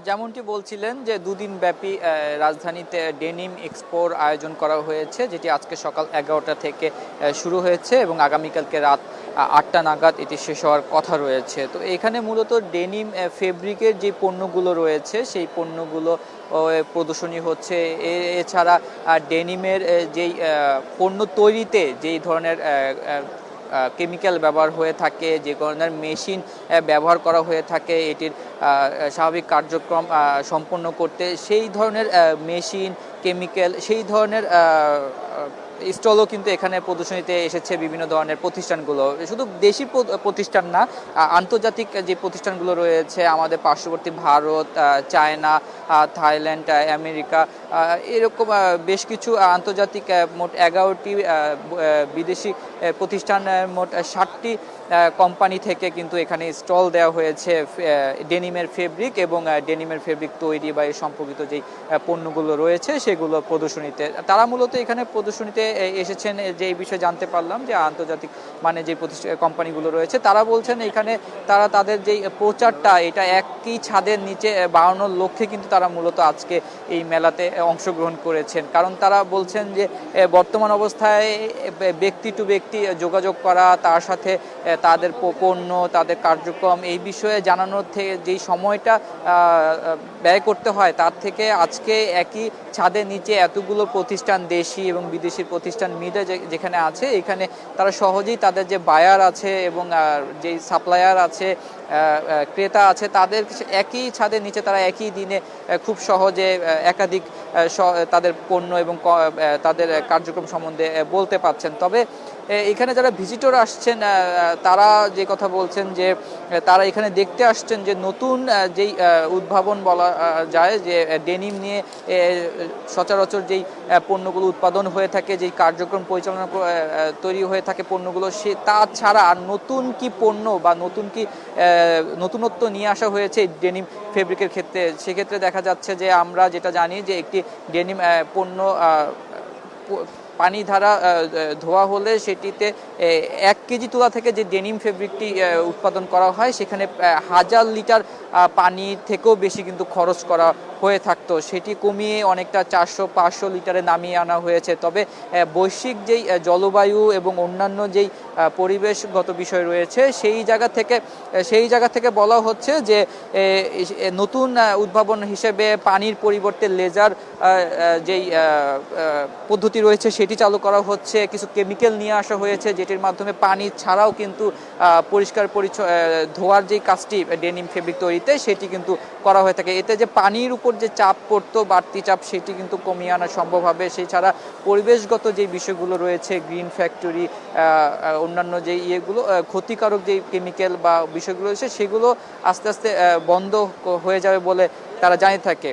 যেমনটি বলছিলেন যে দুদিন ব্যাপী রাজধানীতে ডেনিম এক্সপোর আয়োজন করা হয়েছে, যেটি আজকে সকাল 11টা থেকে শুরু হয়েছে এবং আগামীকালকে রাত 8টা নাগাদ এটি শেষ হওয়ার কথা রয়েছে। তো এখানে মূলত ডেনিম ফেব্রিকের যে পণ্যগুলো রয়েছে সেই পণ্যগুলো প্রদর্শনী হচ্ছে। এছাড়া ডেনিমের যেই পণ্য তৈরিতে যেই ধরনের কেমিক্যাল ব্যবহার হয়ে থাকে, যে ধরনের মেশিন ব্যবহার করা হয়ে থাকে এটির স্বাভাবিক কার্যক্রম সম্পন্ন করতে, সেই ধরনের মেশিন, কেমিক্যাল, সেই ধরনের স্টলও কিন্তু এখানে প্রদর্শনীতে এসেছে বিভিন্ন ধরনের প্রতিষ্ঠানগুলো। শুধু দেশি প্রতিষ্ঠান না, আন্তর্জাতিক যে প্রতিষ্ঠানগুলো রয়েছে আমাদের পার্শ্ববর্তী ভারত, চায়না, থাইল্যান্ড, আমেরিকা, এরকম বেশ কিছু আন্তর্জাতিক মোট 11টি বিদেশি প্রতিষ্ঠান, মোট 60টি কোম্পানি থেকে কিন্তু এখানে স্টল দেওয়া হয়েছে ডেনিমের ফেব্রিক এবং ডেনিমের ফেব্রিক তৈরি বা এর সম্পর্কিত যেই পণ্যগুলো রয়েছে সেগুলো প্রদর্শনীতে। তারা মূলত এখানে প্রদর্শনীতে এসেছেন যে এই বিষয়ে জানতে পারলাম যে আন্তর্জাতিক মানে যে কোম্পানিগুলো রয়েছে তারা বলছেন এখানে তারা তাদের যেই প্রচারটা এটা একই ছাদের নিচে বাড়ানোর লক্ষ্যে কিন্তু তারা মূলত আজকে এই মেলাতে অংশগ্রহণ করেছেন। কারণ তারা বলছেন যে বর্তমান অবস্থায় ব্যক্তি টু ব্যক্তি যোগাযোগ করা, তার সাথে তাদের পণ্য, তাদের কার্যক্রম এই বিষয়ে জানানোর থেকে যেই সময়টা ব্যয় করতে হয় তার থেকে আজকে একই ছাদের নিচে এতগুলো প্রতিষ্ঠান, দেশি এবং বিদেশি প্রতিষ্ঠান মিলে যেখানে আছে, এখানে তারা সহজেই তাদের যে বায়ার আছে এবং যেই সাপ্লায়ার আছে, ক্রেতা আছে, তাদের একই ছাদের নিচে তারা একই দিনে খুব সহজে একাধিক তাদের পণ্য এবং তাদের কার্যক্রম সম্বন্ধে বলতে পারছেন। তবে এখানে যারা ভিজিটর আসছেন তারা যে কথা বলছেন যে তারা এখানে দেখতে আসছেন যে নতুন যেই উদ্ভাবন বলা যায়, যে ডেনিম নিয়ে সচরাচর যেই পণ্যগুলো উৎপাদন হয়ে থাকে, যেই কার্যক্রম পরিচালনা তৈরি হয়ে থাকে পণ্যগুলো, সে তাছাড়া আর নতুন কি পণ্য বা নতুন কি নতুনত্ব নিয়ে আসা হয়েছে ডেনিম ফেব্রিকের ক্ষেত্রে। সেক্ষেত্রে দেখা যাচ্ছে যে আমরা যেটা জানি যে একটি ডেনিম পণ্য পানি ধারা ধোয়া হলে সেটিতে 1 কেজি তুলা থেকে যে ডেনিম ফেব্রিকটি উৎপাদন করা হয় সেখানে 1000 লিটার পানির থেকেও বেশি কিন্তু খরচ করা হয়ে থাকতো, সেটি কমিয়ে অনেকটা 400-500 লিটারে নামিয়ে আনা হয়েছে। তবে বৈশ্বিক যেই জলবায়ু এবং অন্যান্য যেই পরিবেশগত বিষয় রয়েছে সেই জায়গা থেকে বলা হচ্ছে যে নতুন উদ্ভাবন হিসেবে পানির পরিবর্তে লেজার যেই পদ্ধতি রয়েছে সেটি চালু করা হচ্ছে। কিছু কেমিক্যাল নিয়ে আসা হয়েছে যেটির মাধ্যমে পানি ছাড়াও কিন্তু পরিষ্কার ধোয়ার যেই কাজটি ডেনিম ফেব্রিক তৈরিতে সেটি কিন্তু করা হয়ে থাকে। এতে যে পানির উপর যে চাপ পড়তো, বাড়তি চাপ, সেটি কিন্তু কমিয়ে আনা সম্ভব হবে। সেই ছাড়া পরিবেশগত যে বিষয়গুলো রয়েছে, গ্রিন ফ্যাক্টরি, অন্যান্য যে ইয়েগুলো ক্ষতিকারক যে কেমিক্যাল বা বিষয়গুলো রয়েছে সেগুলো আস্তে আস্তে বন্ধ হয়ে যাবে বলে তারা জানিয়ে থাকে।